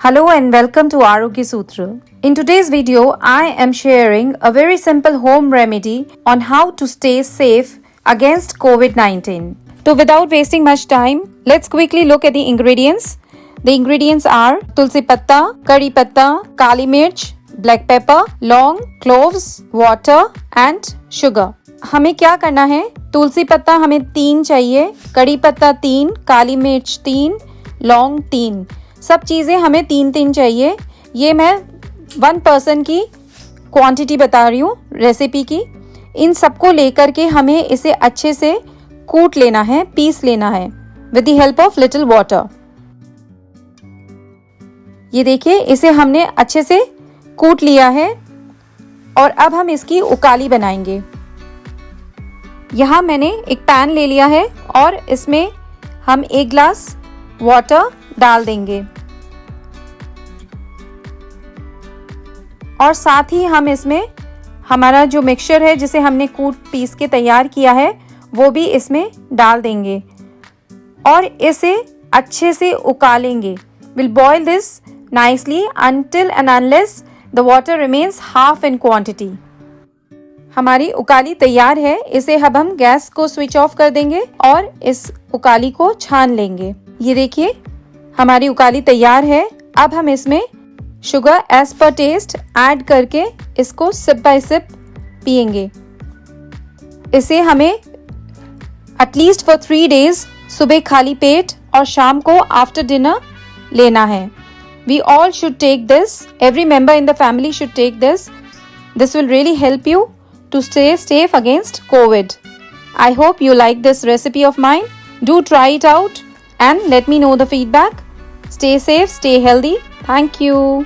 Hello and welcome to Arogya Sutra. In today's video, I am sharing a very simple home remedy on how to stay safe against COVID-19. So without wasting much time, let's quickly look at the ingredients. The ingredients are tulsi patta, curry patta, kali mirch, black pepper, long, cloves, water and sugar. हमें क्या करना है? तुलसी पत्ता हमें 3 चाहिए, कड़ी पत्ता 3, काली मिर्च 3, लौंग 3. सब चीज़ें हमें 3 चाहिए. ये मैं 1 पर्सन की क्वांटिटी बता रही हूँ रेसिपी की. इन सबको लेकर के हमें इसे अच्छे से कूट लेना है, पीस लेना है with the help of little water. ये देखिए, इसे हमने अच्छे से कूट लिया है और अब हम इसकी उकाली बनाएंगे. यहाँ मैंने एक पैन ले लिया है और इसमें हम 1 ग्लास वाटर डाल देंगे और साथ ही हम इसमें हमारा जो मिक्सचर है जिसे हमने कूट पीस के तैयार किया है वो भी इसमें डाल देंगे और इसे अच्छे से उकालेंगे. Will boil this nicely until and unless the water remains half in quantity. हमारी उकाली तैयार है. इसे अब हम गैस को स्विच ऑफ कर देंगे और इस उकाली को छान लेंगे. ये देखिए, हमारी उकाली तैयार है. अब हम इसमें sugar as per taste add करके इसको सिप बाय सिप पिएंगे. इसे हमें एटलीस्ट फॉर 3 days सुबह खाली पेट और शाम को आफ्टर डिनर लेना है. We all should take this. Every member in the family should take this. This will really help you to stay safe against COVID. I hope you like this recipe of mine. Do try it out and let me know the feedback. Stay safe, stay healthy. Thank you.